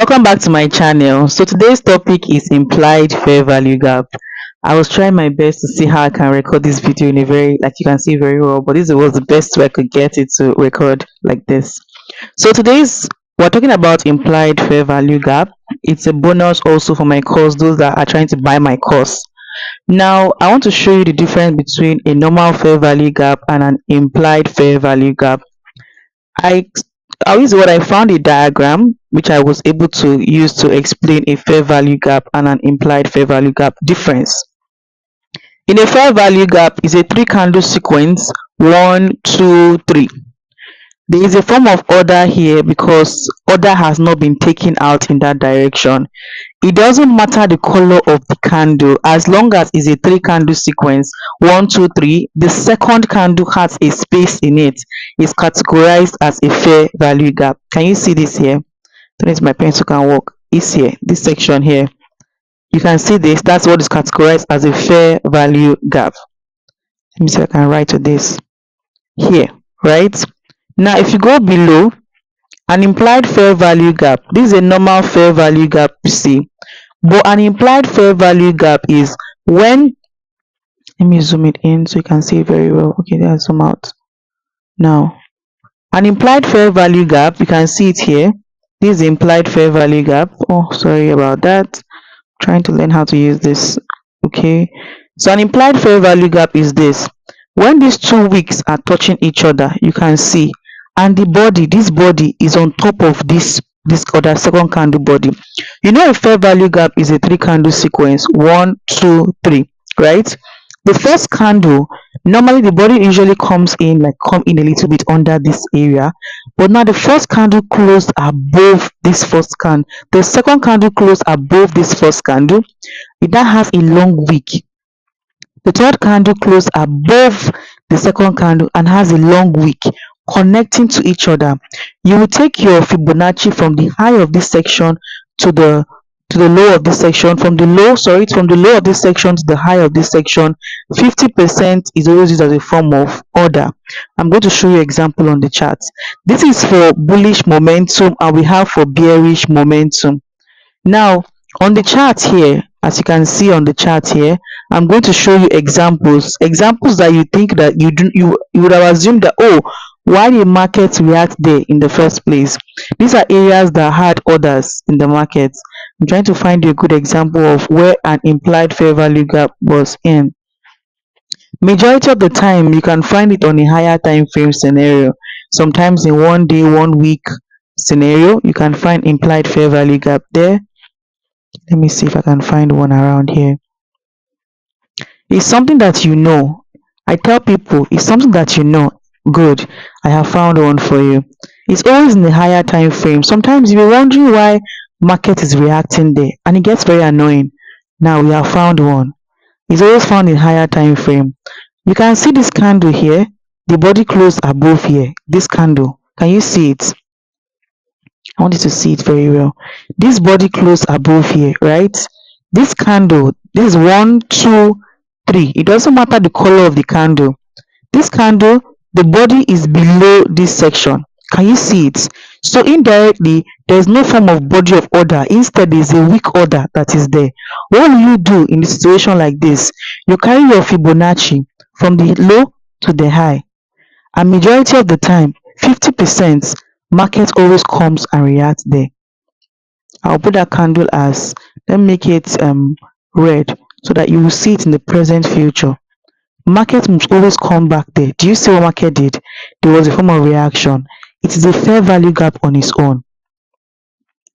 Welcome back to my channel. So today's topic is implied fair value gap. I was trying my best to see how I can record this video in a very, like you can see, very well, but this was the best way I could get it to record like this. So we're talking about implied fair value gap. It's a bonus also for my course, those that are trying to buy my course. Now I want to show you the difference between a normal fair value gap and an implied fair value gap. I I use what I found a diagram which I was able to use to explain a fair value gap and an implied fair value gap difference. In a fair value gap is a three candle sequence, one, two, three. There is a form of order here because order has not been taken out in that direction. It doesn't matter the color of the candle as long as it's a three candle sequence, one, two, three. The second candle has a space in it. It's categorized as a fair value gap. Can you see this here? Don't need my pencil can work. It's here, this section here. You can see this. That's what is categorized as a fair value gap. Let me see if I can write to this here, right? Now, if you go below, an implied fair value gap. This is a normal fair value gap, you see. But an implied fair value gap is when, let me zoom it in so you can see it very well. Okay, then zoom out. Now, an implied fair value gap, you can see it here. This is the implied fair value gap. Oh, sorry about that. Trying to learn how to use this. Okay, so an implied fair value gap is this. When these two wicks are touching each other, you can see, and the body, this body is on top of this other second candle body. You know a fair value gap is a three candle sequence, one, two, three, right? The first candle, normally the body usually come in a little bit under this area, but now the first candle closed above this first candle, the second candle closed above this first candle. It now has a long wick. The third candle closed above the second candle and has a long wick connecting to each other. You will take your Fibonacci from the high of this section to the low of this section, from the low of this section to the high of this section. 50% is always used as a form of order. I'm going to show you example on the chart. This is for bullish momentum and we have for bearish momentum. Now, on the chart here, as you can see on the chart here, I'm going to show you examples that you think that you would have assumed that, oh, why the market react there in the first place. These are areas that had orders in the market. I'm trying to find you a good example of where an implied fair value gap was in. Majority of the time you can find it on a higher time frame scenario. Sometimes in 1 day, 1 week scenario, you can find implied fair value gap there. Let me see if I can find one around here. It's something that you know. I tell people it's something that you know. Good, I have found one for you. It's always in the higher time frame. Sometimes you're wondering why market is reacting there and it gets very annoying. Now we have found one. It's always found in higher time frame. You can see this candle here. The body closed above here. This candle. Can you see it? I want you to see it very well. This body closed above here, right? This candle, this is 1, 2, 3. It doesn't matter the color of the candle. This candle, the body is below this section. Can you see it? So indirectly, there is no form of body of order. Instead, there is a weak order that is there. What will you do in a situation like this? You carry your Fibonacci from the low to the high. And majority of the time, 50%, market always comes and reacts there. I'll put that candle as, let me make it red so that you will see it in the present future. Market must always come back there. Do you see what market did? There was a form of reaction. It is a fair value gap on its own.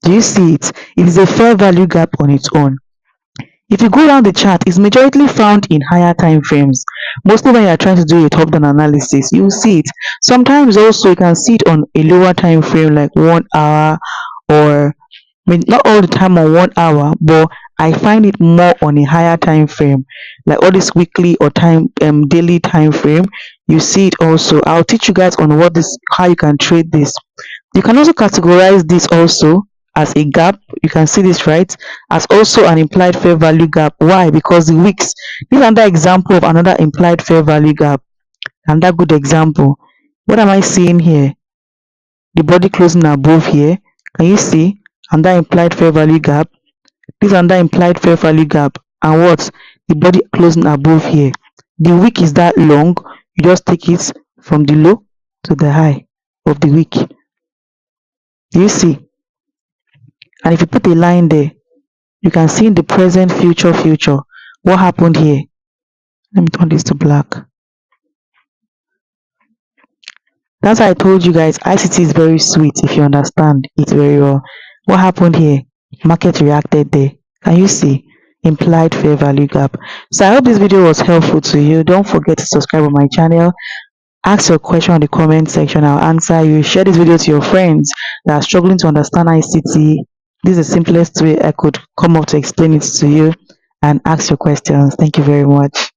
Do you see it? It is a fair value gap on its own. If you go down the chart, it's majorly found in higher time frames. Mostly when you are trying to do a top-down analysis, you will see it. Sometimes also you can see it on a lower time frame like 1 hour, or not all the time on 1 hour, but I find it more on a higher time frame, like all this weekly or daily time frame. You see it also. I'll teach you guys on how you can trade this. You can also categorize this also as a gap. You can see this, right, as also an implied fair value gap. Why? Because the wicks. This is another example of another implied fair value gap. Another good example. What am I seeing here? The body closing above here. Can you see? under implied fair value gap. This under implied fair value gap, and what? The body closing above here. The wick is that long, you just take it from the low to the high of the wick. Do you see? And if you put a line there, you can see in the present, future. What happened here? Let me turn this to black. That's why I told you guys ICT is very sweet if you understand it very well. What happened here? Market reacted there. Can you see? Implied fair value gap. So I hope this video was helpful to you. Don't forget to subscribe on my channel. Ask your question in the comment section. I'll answer you. Share this video to your friends that are struggling to understand ICT. This is the simplest way I could come up to explain it to you, and ask your questions. Thank you very much.